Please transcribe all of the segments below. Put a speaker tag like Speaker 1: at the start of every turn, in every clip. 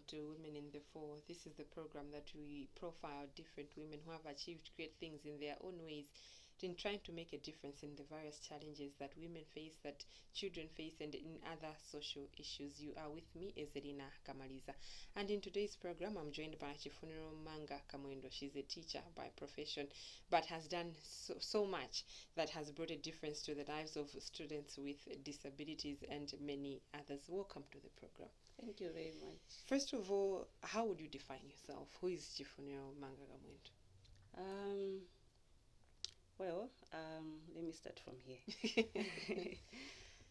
Speaker 1: welcome to Women in the FORE. This is the program that we profile different women who have achieved great things in their own ways in trying to make a difference in the various challenges that women face, that children face, and in other social issues. You are with me, Ezelina Kamaliza. And in today's program, I'm joined by Chifuniro Kamwendo. She's a teacher by profession, but has done so much that has brought a difference to the lives of students with disabilities and many others. Welcome to the program.
Speaker 2: Thank you very much.
Speaker 1: First of all, how would you define yourself? Who is Chifuniro Kamwendo?
Speaker 2: Let me start from here.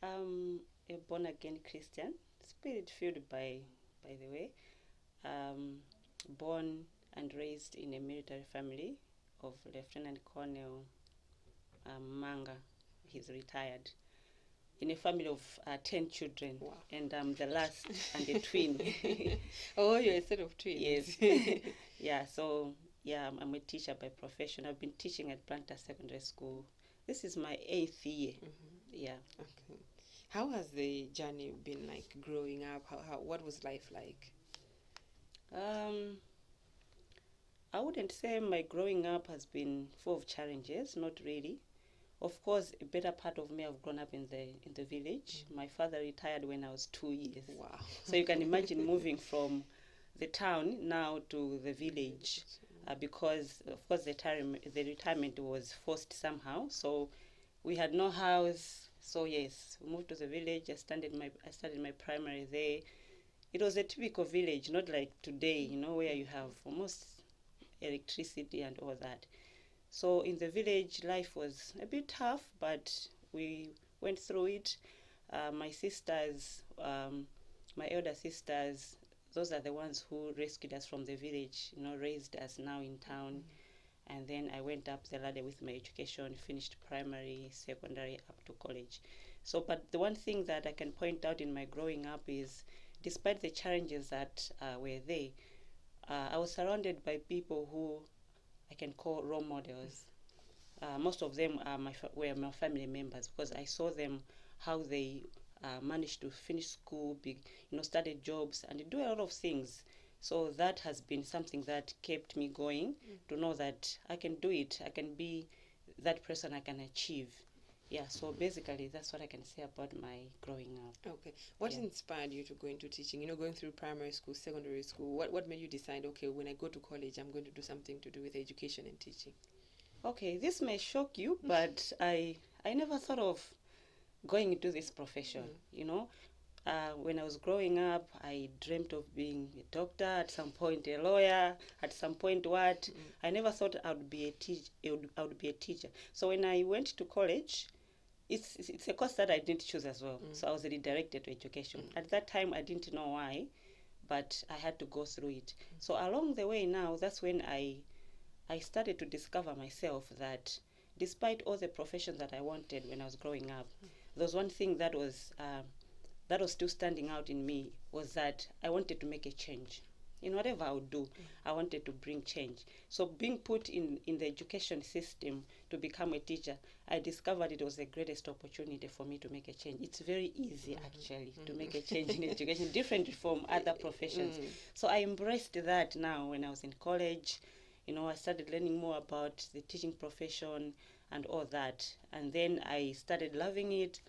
Speaker 2: A born-again Christian, spirit-filled by the way. Born and raised in a military family of Lieutenant Colonel Manga. He's retired. In a family of 10 children.
Speaker 1: Wow.
Speaker 2: And I'm the last and a twin.
Speaker 1: Oh, you're a set of twins.
Speaker 2: Yes. Yeah, so yeah, I'm a teacher by profession. I've been teaching at Planta Secondary School. This is my 8th year. Yeah.
Speaker 1: Okay. How has the journey been like growing up? What was life like?
Speaker 2: I wouldn't say my growing up has been full of challenges, not really. Of course, a better part of me have grown up in the village. My father retired when I was 2 years.
Speaker 1: Wow.
Speaker 2: So you can imagine moving from the town now to the village, because of course the retirement was forced somehow. So we had no house. So yes, we moved to the village. I studied my primary there. It was a typical village, not like today, where you have almost electricity and all that. So in the village, life was a bit tough, but we went through it. My sisters, my elder sisters, those are the ones who rescued us from the village, raised us now in town. And then I went up the ladder with my education, finished primary, secondary, up to college. So, but the one thing that I can point out in my growing up is, despite the challenges that were there, I was surrounded by people who I can call role models. Most of them were my family members, because I saw them how they managed to finish school, started jobs, and do a lot of things. So that has been something that kept me going, to know that I can do it. I can be that person. I can achieve. Yeah, so basically that's what I can say about my growing up.
Speaker 1: Okay. What inspired you to go into teaching? Going through primary school, secondary school, what made you decide, okay, when I go to college, I'm going to do something to do with education and teaching?
Speaker 2: Okay, this may shock you, but I never thought of going into this profession, When I was growing up, I dreamt of being a doctor, at some point a lawyer, at some point what. I never thought I would be a teacher. So when I went to college, it's a course that I didn't choose as well. So I was redirected to education. At that time, I didn't know why, but I had to go through it. So along the way now, that's when I started to discover myself that despite all the professions that I wanted when I was growing up, there was one thing that was still standing out in me, was that I wanted to make a change. In whatever I would do, I wanted to bring change. So being put in the education system to become a teacher, I discovered it was the greatest opportunity for me to make a change. It's very easy, actually, to make a change in education, different from other professions. So I embraced that now when I was in college. I started learning more about the teaching profession and all that. And then I started loving it,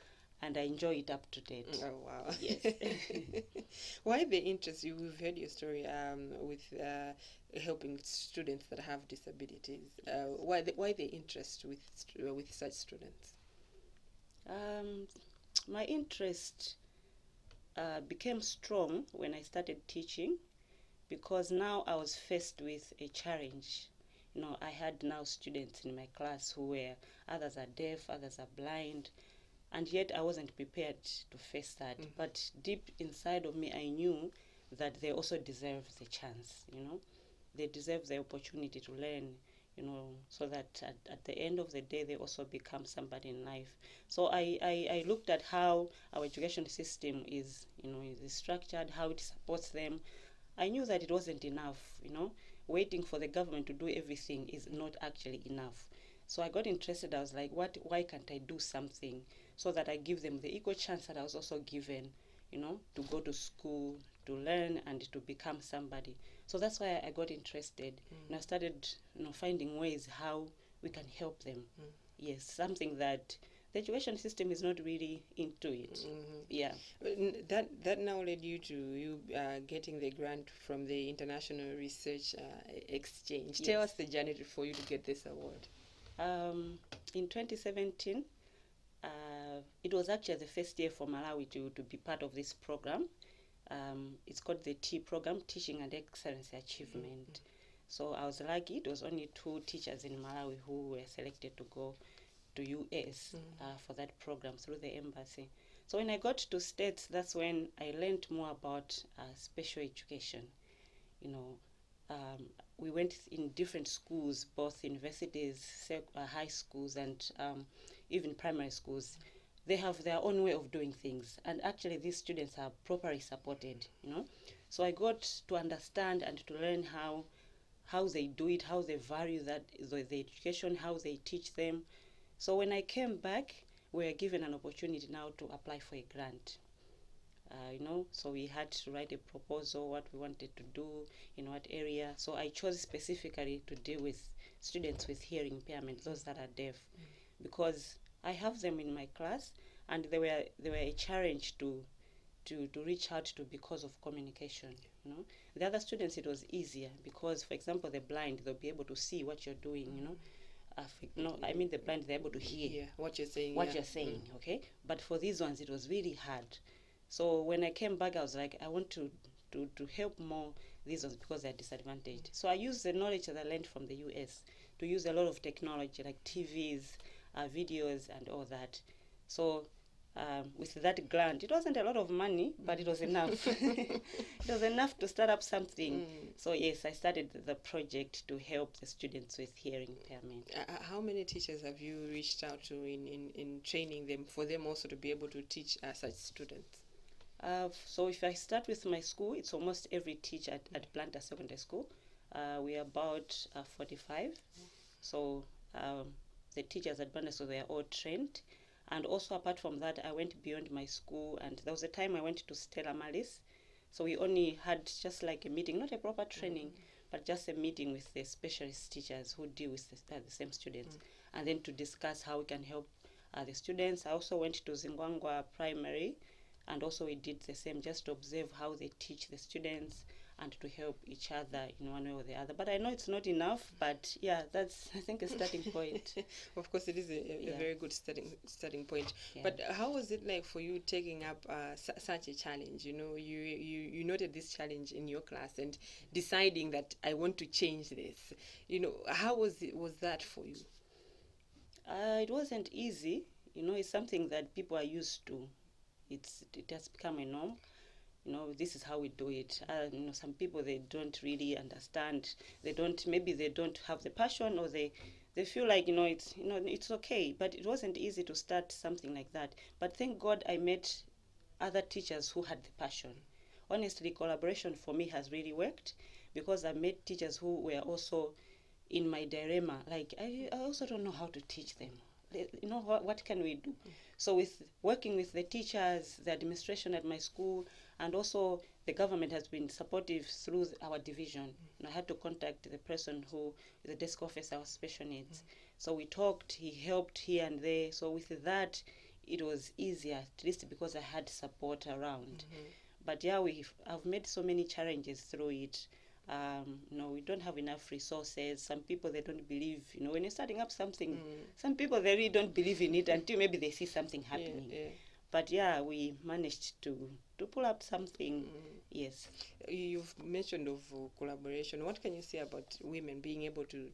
Speaker 2: and I enjoy it up to date.
Speaker 1: Oh, wow.
Speaker 2: Yes.
Speaker 1: Why the interest? We've heard your story with helping students that have disabilities. Why the interest with such students?
Speaker 2: My interest became strong when I started teaching, because now I was faced with a challenge. I had now students in my class who others are deaf, others are blind, and yet I wasn't prepared to face that. But deep inside of me, I knew that they also deserve the chance, They deserve the opportunity to learn, so that at the end of the day, they also become somebody in life. So I looked at how our education system is structured, how it supports them. I knew that it wasn't enough, Waiting for the government to do everything is not actually enough. So I got interested. I was like, why can't I do something so that I give them the equal chance that I was also given, to go to school, learn and to become somebody. So that's why I got interested. And I started, finding ways how we can help them. Yes, something that the education system is not really into it. Yeah.
Speaker 1: That now led you to you getting the grant from the International Research Exchange.
Speaker 2: Yes.
Speaker 1: Tell us the journey for you to get this award.
Speaker 2: In 2017, it was actually the first year for Malawi to be part of this program. It's called the T program, Teaching and Excellence Achievement. So I was lucky. It was only 2 teachers in Malawi who were selected to go to US for that program through the embassy. So when I got to States, that's when I learned more about special education. We went in different schools, both universities, high schools, and even primary schools. They have their own way of doing things, and actually these students are properly supported. So I got to understand and to learn how they do it, how they value that the education, how they teach them. So when I came back, we were given an opportunity now to apply for a grant. So we had to write a proposal, what we wanted to do, in what area. So I chose specifically to deal with students with hearing impairment, those that are deaf, because I have them in my class, and they were a challenge to reach out to because of communication. The other students, it was easier because, for example, the blind, they'll be able to see what you're doing. I mean the blind, they're able to hear
Speaker 1: what you're saying.
Speaker 2: You're saying, okay? But for these ones, it was really hard. So when I came back, I was like, I want to help more these ones because they're disadvantaged. So I used the knowledge that I learned from the US to use a lot of technology like TVs, videos, and all that. So with that grant, it wasn't a lot of money, but it was enough. It was enough to start up something. So yes, I started the project to help the students with hearing impairment.
Speaker 1: How many teachers have you reached out to in training them, for them also to be able to teach such students?
Speaker 2: So if I start with my school, it's almost every teacher at Planta Secondary School. We are about 45. So the teachers at Planta School, they are all trained. And also apart from that, I went beyond my school, and there was a time I went to Stella Maris. So we only had just like a meeting, not a proper training, but just a meeting with the specialist teachers who deal with the same students, and then to discuss how we can help the students. I also went to Zingwangwa Primary, and also we did the same, just to observe how they teach the students and to help each other in one way or the other. But I know it's not enough, but yeah, that's, I think, a starting point.
Speaker 1: Of course, it is a very good starting point. Yeah. But how was it like for you taking up such a challenge? You noted this challenge in your class and deciding that I want to change this. How was that for you?
Speaker 2: It wasn't easy. It's something that people are used to. It has become a norm. This is how we do it. Some people, they don't really understand. Maybe they don't have the passion, or they feel like, it's okay. But it wasn't easy to start something like that. But thank God I met other teachers who had the passion. Honestly, collaboration for me has really worked, because I met teachers who were also in my dilemma. Like, I also don't know how to teach them. What can we do? So with working with the teachers, the administration at my school, and also the government has been supportive through our division. And I had to contact the person who is the desk officer of special needs. So we talked, he helped here and there. So with that, it was easier, at least because I had support around. But yeah, I've made so many challenges through it. We don't have enough resources. Some people, they don't believe, when you're starting up something, some people, they really don't believe in it until maybe they see something happening. Yeah. But yeah, we managed to pull up something. Yes.
Speaker 1: You've mentioned of collaboration. What can you say about women being able to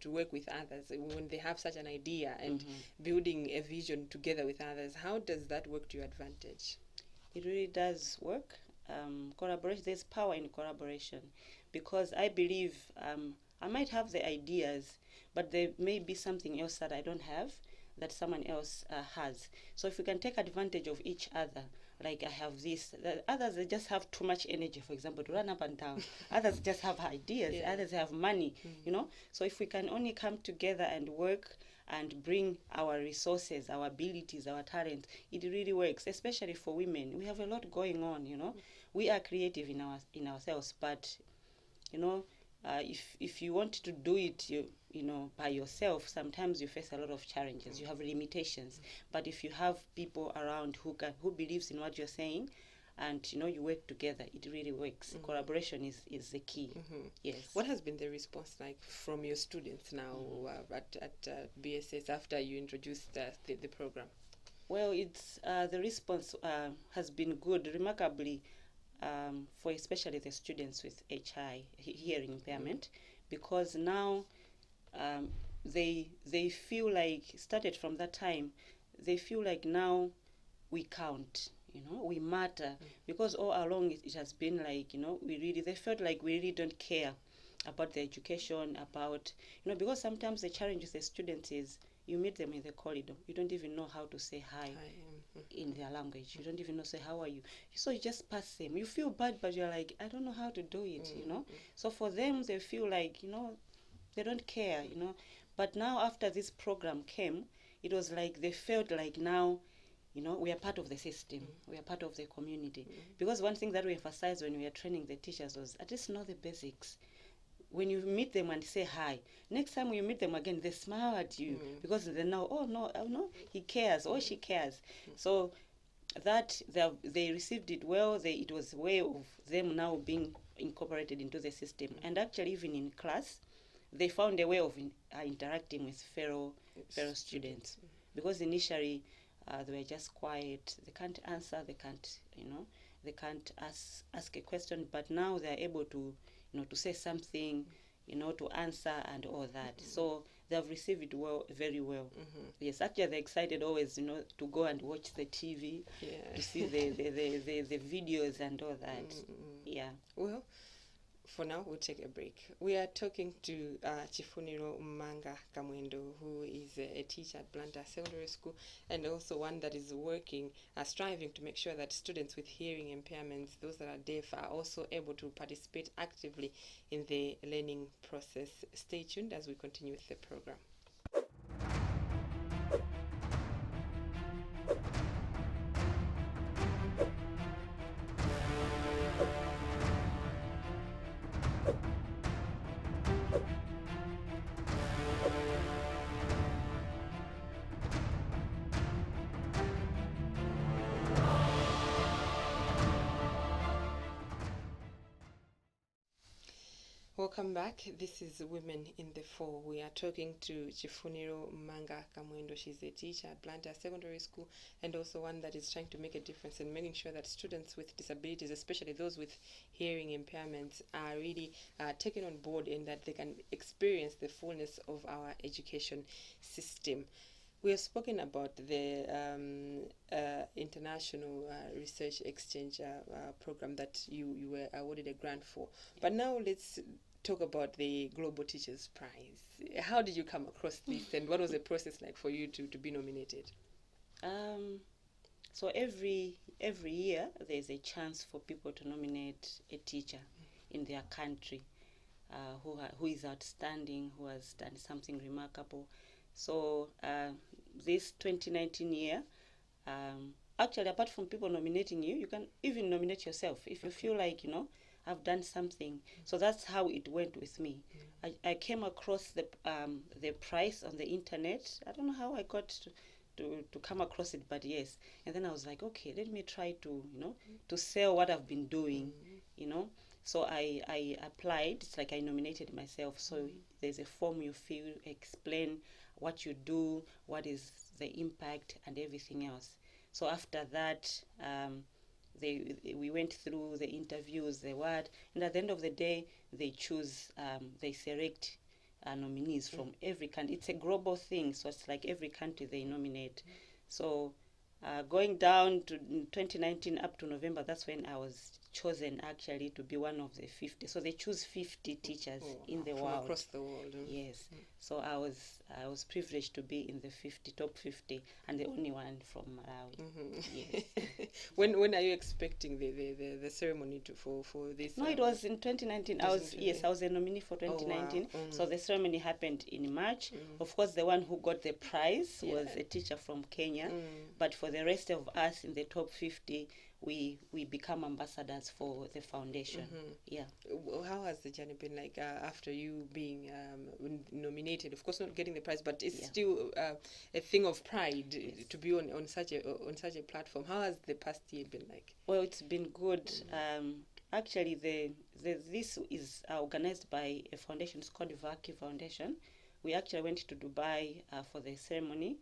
Speaker 1: work with others when they have such an idea and building a vision together with others? How does that work to your advantage?
Speaker 2: It really does work. Collaboration, there's power in collaboration, because I believe I might have the ideas, but there may be something else that I don't have that someone else has. So if we can take advantage of each other, like I have this, the others, they just have too much energy, for example, to run up and down. Others just have ideas. Yeah. Others have money, So if we can only come together and work and bring our resources, our abilities, our talents, it really works, especially for women. We have a lot going on, we are creative in ourselves, but if you want to do it by yourself, sometimes you face a lot of challenges. You have limitations. But if you have people around who believes in what you're saying, and you work together, it really works. Collaboration is the key. Yes.
Speaker 1: What has been the response like from your students now at BSS after you introduced the program?
Speaker 2: Well, it's the response has been good, remarkably, for especially the students with hearing impairment, because now they feel like, started from that time, they feel like now we count, we matter, because all along it has been like, they felt like we really don't care about the education, about, because sometimes the challenge with the students is you meet them in the corridor, you don't even know how to say hi in their language. You don't even know, say, how are you? So you just pass them. You feel bad, but you're like, I don't know how to do it, So for them, they feel like, they don't care, But now after this program came, it was like they felt like now, we are part of the system. We are part of the community. Because one thing that we emphasized when we were training the teachers was, at least know the basics. When you meet them and say hi, next time you meet them again, they smile at you because they know, oh no, he cares or she cares. So that they received it well. It was a way of them now being incorporated into the system. And actually, even in class, they found a way of interacting with fellow students, because initially they were just quiet. They can't answer. They can't ask a question. But now they are able to, to say something, to answer and all that. So they have received it very well. Yes, actually they're excited always, to go and watch the TV, to see the videos and all that. Yeah.
Speaker 1: Well, for now, we'll take a break. We are talking to Chifuniro Kamwendo, who is a teacher at Blantyre Secondary School, and also one that is working, striving to make sure that students with hearing impairments, those that are deaf, are also able to participate actively in the learning process. Stay tuned as we continue with the program. Welcome back. This is Women in the FORE. We are talking to Chifuniro Kamwendo. She's a teacher at Blantyre Secondary School, and also one that is trying to make a difference in making sure that students with disabilities, especially those with hearing impairments, are really taken on board and that they can experience the fullness of our education system. We have spoken about the international research exchange program that you were awarded a grant for. But now let's talk about the Global Teachers Prize. How did you come across this, and what was the process like for you to be nominated?
Speaker 2: So every year there's a chance for people to nominate a teacher in their country who is outstanding, who has done something remarkable. So this 2019 year, actually, apart from people nominating you, you can even nominate yourself if you feel like, I've done something. So that's how it went with me. I came across the prize on the internet. I don't know how I got to come across it, but yes. And then I was like, okay, let me try to, to sell what I've been doing, So I applied. It's like I nominated myself. So there's a form you fill, explain what you do, what is the impact, and everything else. So after that, we went through the interviews, the word, and at the end of the day, they select nominees from every country. It's a global thing, so it's like every country they nominate. So going down to 2019 up to November, that's when I was chosen actually to be one of the 50. So they choose 50 teachers in the world.
Speaker 1: Across the world.
Speaker 2: Yes. So I was privileged to be in the top 50, and the only one from Malawi. Yes.
Speaker 1: When are you expecting the ceremony for this?
Speaker 2: No, it was in 2019. I was a nominee for 2019.
Speaker 1: Oh, wow.
Speaker 2: So the ceremony happened in March. Of course, the one who got the prize was a teacher from Kenya. But for the rest of us in the top 50, we become ambassadors for the foundation. Yeah.
Speaker 1: How has the journey been like after you being nominated? Of course, not getting the prize, but it's still a thing of pride to be on such a platform. How has the past year been like?
Speaker 2: Well, it's been good. Actually, this is organized by a foundation. It's called the Vaki Foundation. We actually went to Dubai for the ceremony.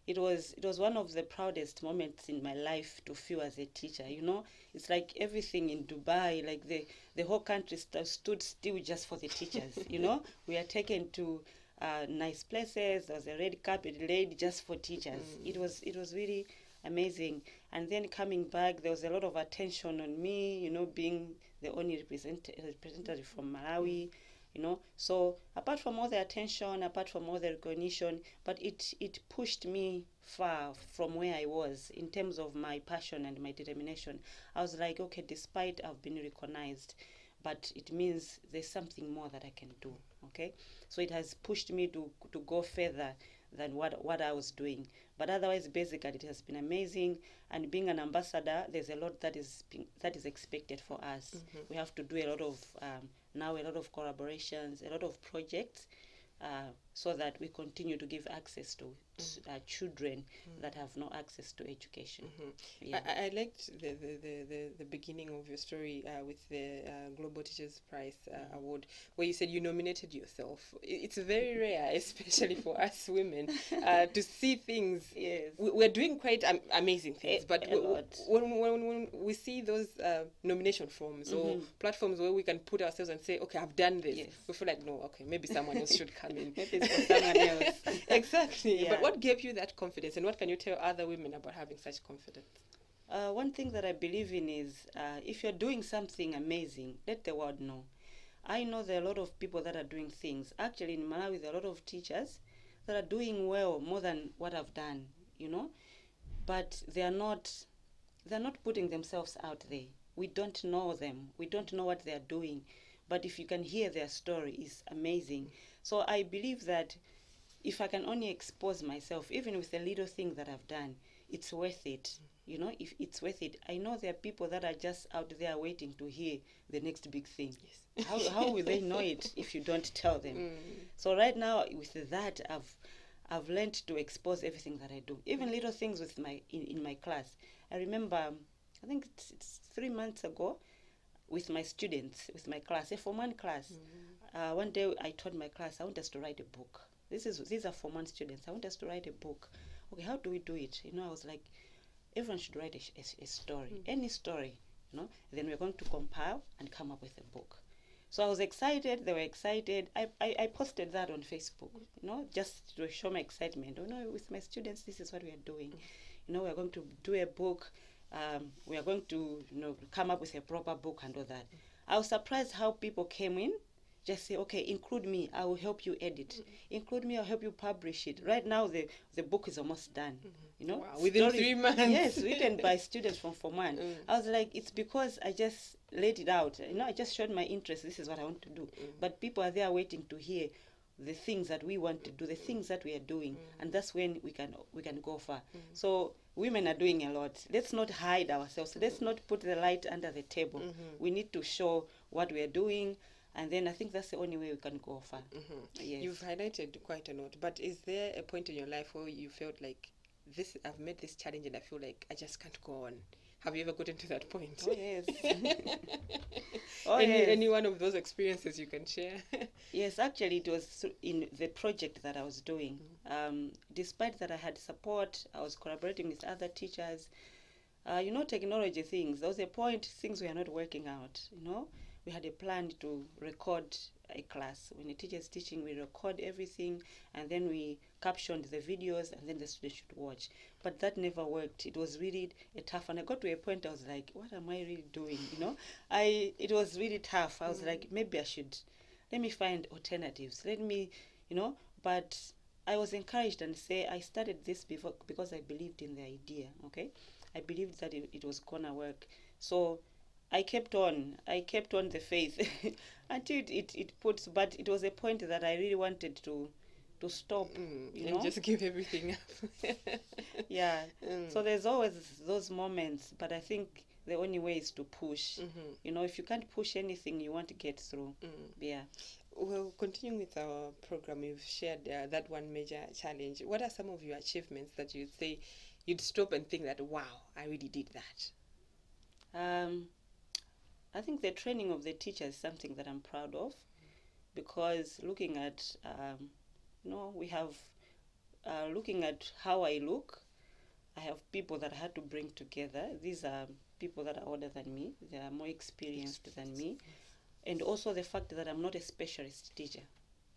Speaker 2: It was one of the proudest moments in my life to feel as a teacher. You know, it's like everything in Dubai, like the whole country stood still just for the teachers. You know, we are taken to nice places. There was a red carpet laid just for teachers. It was really amazing. And then coming back, there was a lot of attention on me. You know, being the only representative from Malawi. You know, so apart from all the attention, apart from all the recognition, but it pushed me far from where I was in terms of my passion and my determination. I was like, okay, despite I've been recognized, but it means there's something more that I can do. Okay, so it has pushed me to go further than what I was doing. But otherwise, basically, it has been amazing. And being an ambassador, there's a lot that is expected for us. We have to do a lot of now a lot of collaborations, a lot of projects, so that we continue to give access to children that have no access to education.
Speaker 1: Yeah. I liked the beginning of your story with the Global Teachers Prize Award, where you said you nominated yourself. It's very rare, especially for us women, to see things.
Speaker 2: Yes.
Speaker 1: We're doing quite amazing things, but when we see those nomination forms or platforms where we can put ourselves and say, okay, I've done this, we feel like, no, okay, maybe someone else should come in.
Speaker 2: Maybe it's for someone else.
Speaker 1: Exactly. Yeah. But what gave you that confidence, and what can you tell other women about having such confidence?
Speaker 2: One thing that I believe in is if you're doing something amazing, let the world know. I know there are a lot of people that are doing things. Actually, in Malawi, there are a lot of teachers that are doing well, more than what I've done, you know, but they're not putting themselves out there. We don't know them. We don't know what they're doing. But if you can hear their story, it's amazing. So I believe that if I can only expose myself, even with the little thing that I've done, it's worth it. You know, if it's worth it. I know there are people that are just out there waiting to hear the next big thing. Yes. How will they know it if you don't tell them? So right now, with that, I've learned to expose everything that I do, even little things with in my class. I remember, I think it's 3 months ago, with my students, with my class, a Form 1 class. One day I told my class, I want us to write a book. These are Form 1 students. I want us to write a book. Okay, how do we do it? You know, I was like, everyone should write a story, any story, you know. Then we're going to compile and come up with a book. So I was excited. They were excited. I posted that on Facebook, you know, just to show my excitement. You know, with my students, this is what we are doing. You know, we're going to do a book. We are going to, you know, come up with a proper book and all that. I was surprised how people came in. Just say, okay, include me. I will help you edit. Include me. I'll help you publish it. Right now, the book is almost done. You know,
Speaker 1: wow, within 3 months.
Speaker 2: Yes, written by students from Form 1. I was like, it's because I just laid it out. You know, I just showed my interest. This is what I want to do. But people are there waiting to hear the things that we want to do, the things that we are doing, and that's when we can go far. So women are doing a lot. Let's not hide ourselves. Let's not put the light under the table. We need to show what we are doing. And then I think that's the only way we can go far. Yes.
Speaker 1: You've highlighted quite a lot, but is there a point in your life where you felt like, I've met this challenge and I feel like I just can't go on? Have you ever gotten to that point?
Speaker 2: Oh, yes.
Speaker 1: Any one of those experiences you can share?
Speaker 2: Yes, actually it was in the project that I was doing. Despite that I had support, I was collaborating with other teachers. You know, technology things, there was a point things were not working out, you know. We had a plan to record a class. When a teacher is teaching, we record everything, and then we captioned the videos, and then the students should watch. But that never worked. It was really tough, and I got to a point I was like, what am I really doing, you know? It was really tough. I was like, maybe let me find alternatives. Let me, you know, but I was encouraged and say I started this because I believed in the idea, okay? I believed that it was gonna work. So I kept on the faith until it puts, but it was a point that I really wanted to stop, you know?
Speaker 1: Just give everything up.
Speaker 2: Yeah. So there's always those moments, but I think the only way is to push. You know, if you can't push anything, you want to get through. Yeah.
Speaker 1: Well, continuing with our program, you've shared that one major challenge. What are some of your achievements that you'd say you'd stop and think that, wow, I really did that?
Speaker 2: I think the training of the teacher is something that I'm proud of, because looking at, we have, looking at how I look, I have people that I had to bring together. These are people that are older than me, they are more experienced than me. And also the fact that I'm not a specialist teacher.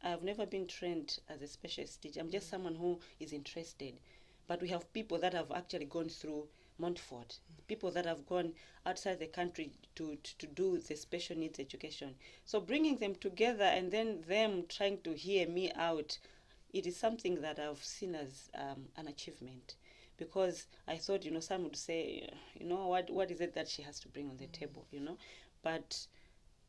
Speaker 2: I've never been trained as a specialist teacher. I'm just someone who is interested. But we have people that have actually gone through Montfort, people that have gone outside the country to do the special needs education. So bringing them together and then them trying to hear me out, it is something that I've seen as an achievement. Because I thought, some would say, what is it that she has to bring on the table, But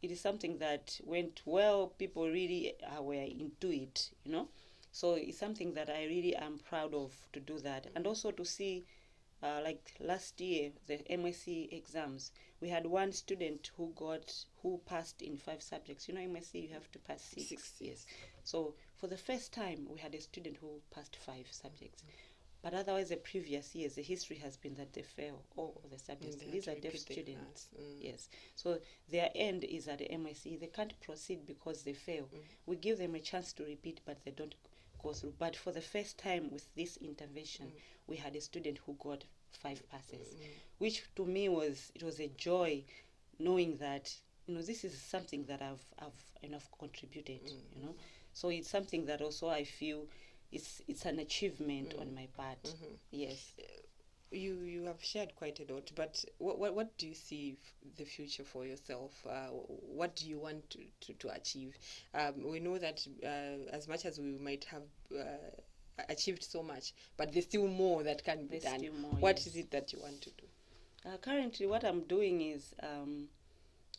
Speaker 2: it is something that went well. People really were into it, So it's something that I really am proud of, to do that. And also to see, like last year, the MSc exams, we had one student who passed in 5 subjects. MSc, you have to pass 6. Yes. So for the first time, we had a student who passed 5 subjects. But otherwise, the previous years, the history has been that they fail all of the subjects. These are deaf students. Yes. So their end is at the MSc. They can't proceed because they fail. We give them a chance to repeat, but they don't go through. But for the first time with this intervention, we had a student who got 5 passes, which to me was a joy, knowing that this is something that I've contributed. So it's something that also I feel it's an achievement on my part. Yes.
Speaker 1: You have shared quite a lot, but what do you see the future for yourself? What do you want to achieve? We know that as much as we might have achieved so much, but there's still more that can be done. What is it that you want to do?
Speaker 2: Currently, what I'm doing is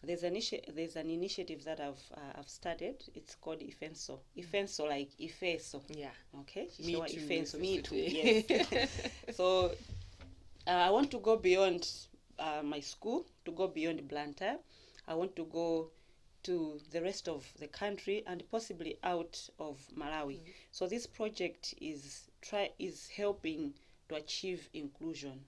Speaker 2: there's an initiative that I've started. It's called Ifenso. Ifenso, like Ifeso.
Speaker 1: Yeah.
Speaker 2: Okay.
Speaker 1: Me too.
Speaker 2: Ifenso. Me too. Yes. So I want to go beyond my school, to go beyond Blantyre. I want to go to the rest of the country and possibly out of Malawi. So this project is helping to achieve inclusion.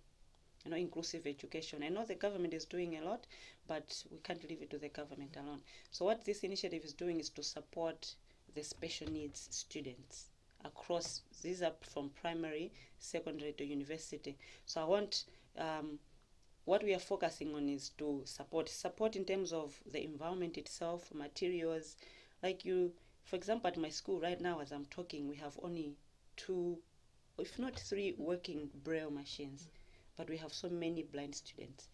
Speaker 2: Inclusive education. I know the government is doing a lot, but we can't leave it to the government alone. So what this initiative is doing is to support the special needs students across. These are from primary, secondary to university. So I want, what we are focusing on is to support in terms of the environment itself, materials. Like for example, at my school right now, as I'm talking, we have only 2, if not 3, working Braille machines. But we have so many blind students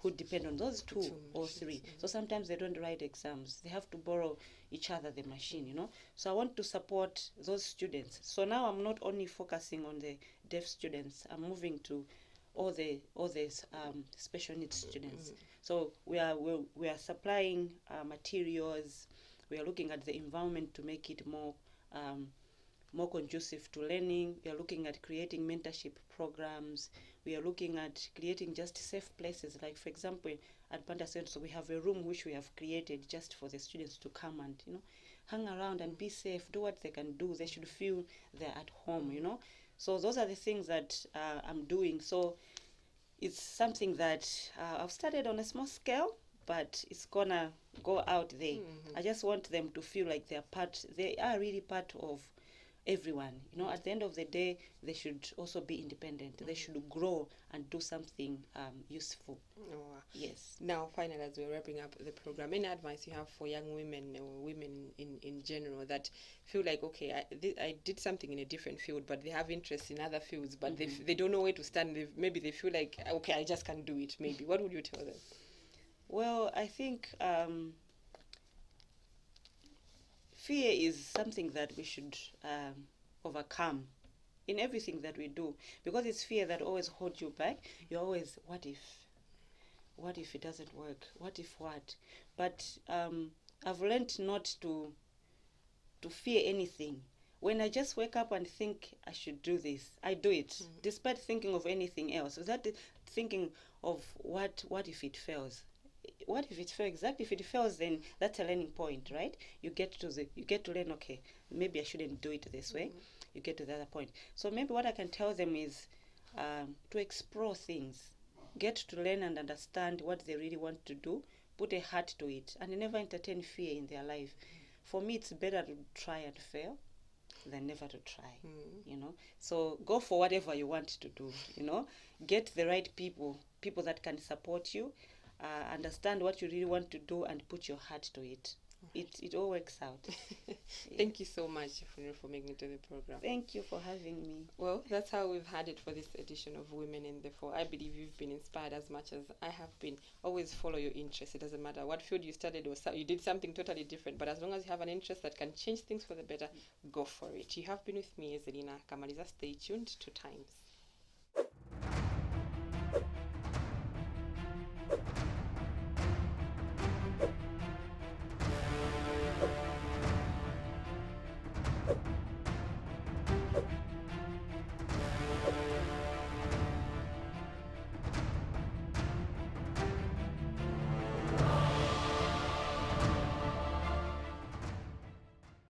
Speaker 2: who depend on those 2 or 3. So sometimes they don't write exams. They have to borrow each other the machine, So I want to support those students. So now I'm not only focusing on the deaf students. I'm moving to all the special needs students. So we are supplying materials. We are looking at the environment to make it more conducive to learning. We are looking at creating mentorship programs. We are looking at creating just safe places. Like, for example, at Panda Center, so we have a room which we have created just for the students to come and, hang around and be safe, do what they can do. They should feel they're at home, So those are the things that I'm doing. So it's something that I've started on a small scale, but it's gonna go out there. I just want them to feel like they are really part of everyone. At the end of the day, they should also be independent. They should grow and do something useful. Yes.
Speaker 1: Now, finally, as we're wrapping up the program, any advice you have for young women or women in general that feel like, okay, I did something in a different field, but they have interest in other fields, but they don't know where to stand. Maybe they feel like, okay, I just can't do it. Maybe. What would you tell them?
Speaker 2: Well, I think fear is something that we should overcome in everything that we do, because it's fear that always holds you back. You're always, what if it doesn't work? What if what? But I've learned not to fear anything, when I just wake up and think I should do this, I do it, despite thinking of anything else, without thinking of what if it fails. What if it fails? Exactly. If it fails, then that's a learning point, right? You get to learn. Okay, maybe I shouldn't do it this way. You get to the other point. So maybe what I can tell them is to explore things, get to learn and understand what they really want to do, put a heart to it, and never entertain fear in their life. For me, it's better to try and fail than never to try. You know, so go for whatever you want to do. You know, get the right people that can support you. Understand what you really want to do and put your heart to it. It all works out.
Speaker 1: Thank you so much, Chifuniro, for making it to the program.
Speaker 2: Thank you for having me.
Speaker 1: Well, that's how we've had it for this edition of Women in the FORE. I believe you've been inspired as much as I have been. Always follow your interest. It doesn't matter what field you studied or you did something totally different, but as long as you have an interest that can change things for the better, go for it. You have been with me, Ezelina Kamaliza. Stay tuned to Times.